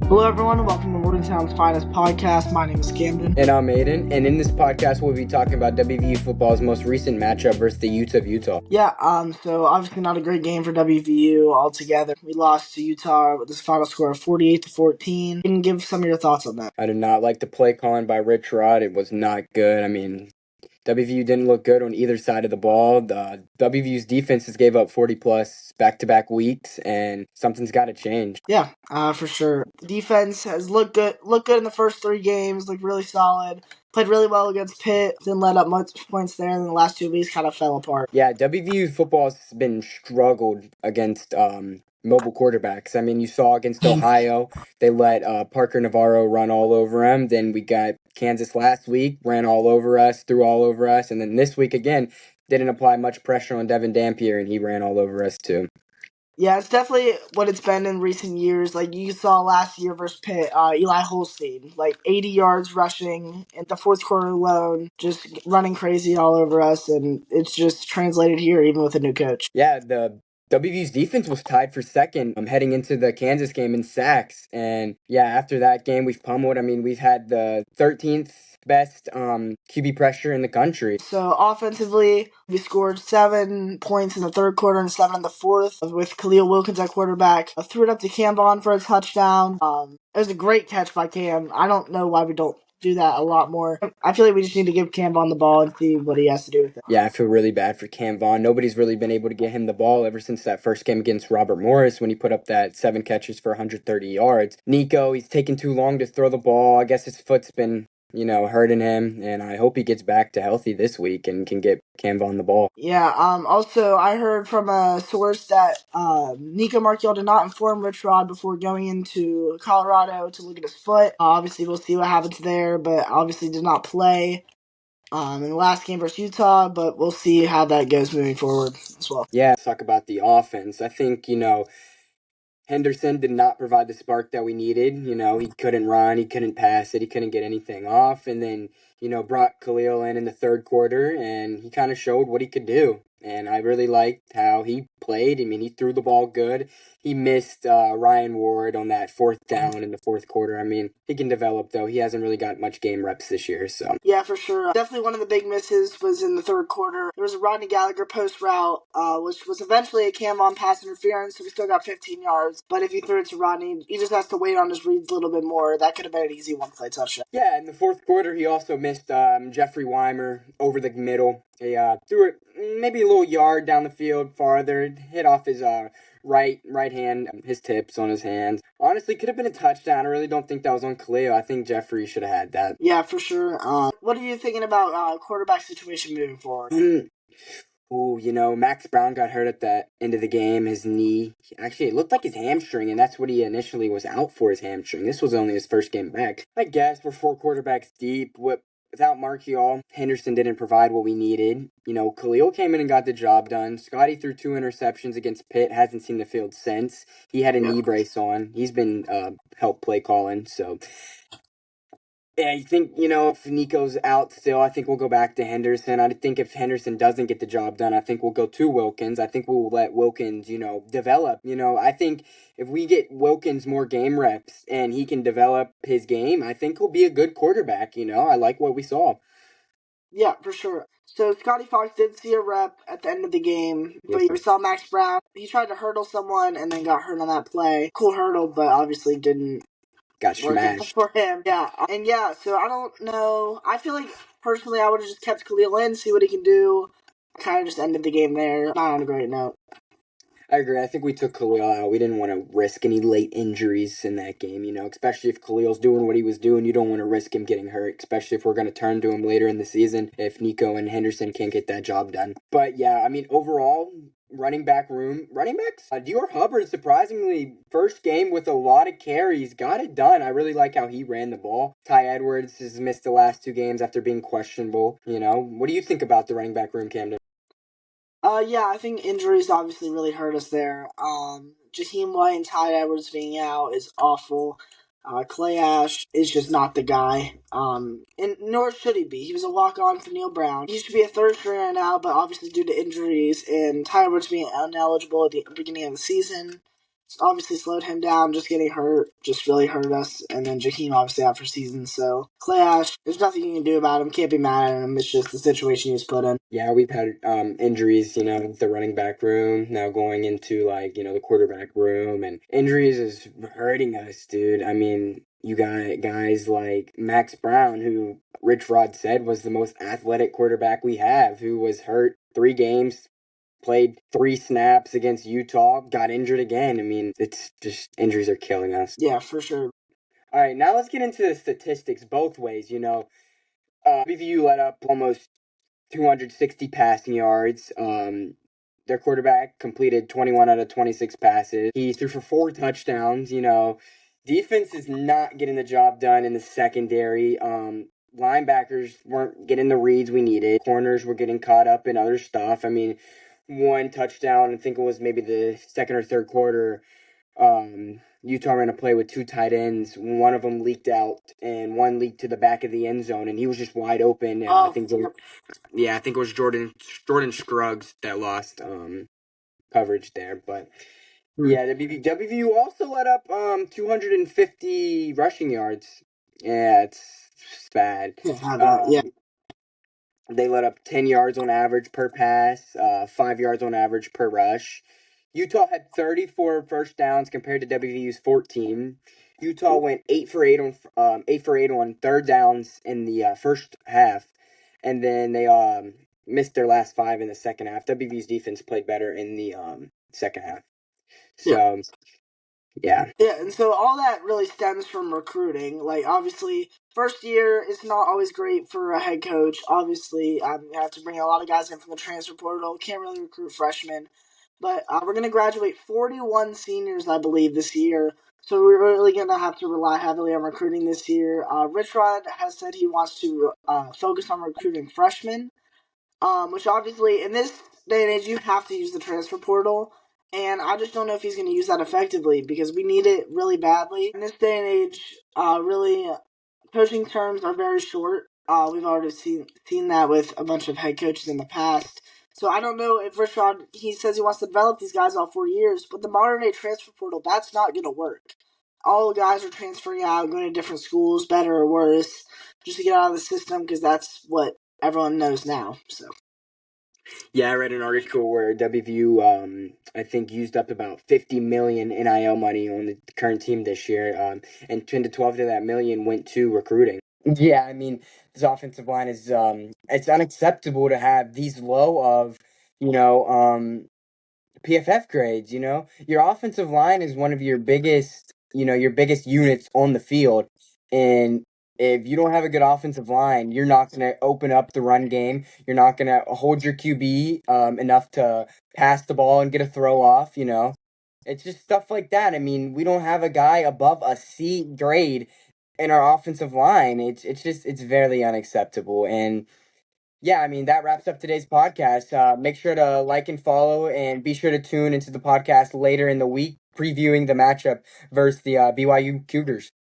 Hello everyone and welcome to Morgantown's Finest Podcast. My name is Camden. And I'm Aaden, and in this podcast we'll be talking about WVU Football's most recent matchup versus the Utes of Utah. So obviously not a great game for WVU altogether. We lost to Utah with this final score of 48-14. Can you give some of your thoughts on that? I did not like the play calling by Rich Rod. It was not good. I mean, WVU didn't look good on either side of the ball. WVU's defenses gave up 40-plus back-to-back weeks, and something's got to change. Yeah, for sure. The defense has looked good in the first 3 games, looked really solid. Played really well against Pitt, didn't let up much points there, and the last 2 weeks kind of fell apart. Yeah, WVU football's been struggled against mobile quarterbacks. I mean, you saw against Ohio, they let Parker Navarro run all over him. Then we got Kansas last week, ran all over us, threw all over us. And then this week again, didn't apply much pressure on Devin Dampier, and he ran all over us too. Yeah, it's definitely what it's been in recent years. Like you saw last year versus Pitt, Eli Holstein, like 80 yards rushing in the fourth quarter alone, just running crazy all over us, and it's just translated here even with a new coach. Yeah, the WVU's defense was tied for second heading into the Kansas game in sacks. And yeah, after that game, we've pummeled. I mean, we've had the 13th best QB pressure in the country. So offensively, we scored 7 points in the third quarter and 7 in the fourth with Khalil Wilkins at quarterback. I threw it up to Cam Vaughn for a touchdown. It was a great catch by Cam. I don't know why we don't do that a lot more. I feel like we just need to give Cam Vaughn the ball and see what he has to do with it. Yeah, I feel really bad for Cam Vaughn. Nobody's really been able to get him the ball ever since that first game against Robert Morris when he put up that 7 catches for 130 yards. Nico, he's taking too long to throw the ball. I guess his foot's been hurting him, and I hope he gets back to healthy this week and can get Cam Vaughn the ball. Yeah, also, I heard from a source that Nico Markiel did not inform Rich Rod before going into Colorado to look at his foot. Obviously, we'll see what happens there, but obviously did not play in the last game versus Utah, but we'll see how that goes moving forward as well. Yeah, let's talk about the offense. I think, Henderson did not provide the spark that we needed. He couldn't run, he couldn't pass it, he couldn't get anything off. And then, brought Khalil in the third quarter, and he kind of showed what he could do. And I really liked how he played. I mean, he threw the ball good. He missed Ryan Ward on that 4th down in the fourth quarter. I mean, he can develop, though. He hasn't really got much game reps this year. So yeah, for sure. Definitely one of the big misses was in the third quarter. There was a Rodney Gallagher post route, which was eventually a Cam Vaughn pass interference, so we still got 15 yards. But if you threw it to Rodney, he just has to wait on his reads a little bit more. That could have been an easy one-play touchdown. Yeah, in the fourth quarter, he also missed Jeffrey Weimer over the middle. He threw it maybe a little yard down the field farther, hit off his right hand, his tips on his hands. Honestly, could have been a touchdown. I really don't think that was on Khalil. I think Jeffrey should have had that. Yeah, for sure. What are you thinking about quarterback situation moving forward? Max Brown got hurt at the end of the game, his knee. Actually, it looked like his hamstring, and that's what he initially was out for, his hamstring. This was only his first game back. I guess we're 4 quarterbacks deep. Without Markiel, Henderson didn't provide what we needed. Khalil came in and got the job done. Scotty threw 2 interceptions against Pitt. Hasn't seen the field since. He had a knee brace on. He's been help play calling. So, yeah, I think, if Nico's out still, I think we'll go back to Henderson. I think if Henderson doesn't get the job done, I think we'll go to Wilkins. I think we'll let Wilkins, develop. I think if we get Wilkins more game reps and he can develop his game, I think he'll be a good quarterback. I like what we saw. Yeah, for sure. So Scotty Fox did see a rep at the end of the game, but we saw Max Brown. He tried to hurdle someone and then got hurt on that play. Cool hurdle, but obviously didn't got smashed for him. Yeah, and so I don't know. I feel like personally I would have just kept Khalil in, see what he can do. Kind of just ended the game there. Not on a great note. I agree. I think we took Khalil out. We didn't want to risk any late injuries in that game, especially if Khalil's doing what he was doing. You don't want to risk him getting hurt, especially if we're going to turn to him later in the season if Nico and Henderson can't get that job done. But yeah, I mean, overall, running backs, Dior Hubbard, surprisingly, first game with a lot of carries, got it done. I really like how he ran the ball. Ty Edwards has missed the last 2 games after being questionable. What do you think about the running back room, Camden? Yeah, I think injuries obviously really hurt us there. Jaheim White and Ty Edwards being out is awful. Clay Ash is just not the guy. And nor should he be. He was a walk-on for Neil Brown. He should be a third stringer now, but obviously due to injuries and Ty Edwards being ineligible at the beginning of the season, obviously slowed him down. Just getting hurt just really hurt us. And then Jakeem obviously out for season. So Clay Ash, there's nothing you can do about him. Can't be mad at him. It's just the situation he was put in. Yeah, we've had injuries, the running back room, now going into the quarterback room, and injuries is hurting us, dude. I mean, you got guys like Max Brown, who Rich Rod said was the most athletic quarterback we have, who was hurt 3 games, played 3 snaps against Utah, got injured again. I mean, it's just injuries are killing us. Yeah, for sure. All right, now let's get into the statistics both ways. WVU let up almost 260 passing yards. Their quarterback completed 21 out of 26 passes. He threw for 4 touchdowns. Defense is not getting the job done in the secondary. Linebackers weren't getting the reads we needed. Corners were getting caught up in other stuff. I mean, 1 touchdown, I think it was maybe the second or third quarter. Utah ran a play with 2 tight ends. One of them leaked out, and one leaked to the back of the end zone, and he was just wide open. And I think it was Jordan Scruggs that lost coverage there. But yeah, the WVU also let up 250 rushing yards. Yeah, it's bad. Yeah. They let up 10 yards on average per pass, 5 yards on average per rush. Utah had 34 first downs compared to WVU's 14. Utah went 8 for 8 on third downs in the first half, and then they missed their last 5 in the second half. WVU's defense played better in the second half. So, yeah. Yeah, and so all that really stems from recruiting. Like, obviously, first year is not always great for a head coach. Obviously, you have to bring a lot of guys in from the transfer portal. Can't really recruit freshmen. But we're going to graduate 41 seniors, I believe, this year. So we're really going to have to rely heavily on recruiting this year. Rich Rod has said he wants to focus on recruiting freshmen, which obviously in this day and age you have to use the transfer portal. And I just don't know if he's going to use that effectively because we need it really badly. In this day and age, really, coaching terms are very short. We've already seen that with a bunch of head coaches in the past. So I don't know if Rich Rod, he says he wants to develop these guys all 4 years, but the modern day transfer portal, that's not going to work. All the guys are transferring out, going to different schools, better or worse, just to get out of the system because that's what everyone knows now. So. Yeah, I read an article where WVU, I think, used up about $50 million NIL money on the current team this year, and 10 to 12 of that million went to recruiting. Yeah, I mean, this offensive line is it's unacceptable to have these low of PFF grades. Your offensive line is one of your biggest units on the field, and if you don't have a good offensive line, you're not going to open up the run game. You're not going to hold your QB enough to pass the ball and get a throw off. It's just stuff like that. I mean, we don't have a guy above a C grade in our offensive line. It's very unacceptable. And yeah, I mean, that wraps up today's podcast. Make sure to like and follow, and be sure to tune into the podcast later in the week, previewing the matchup versus the BYU Cougars.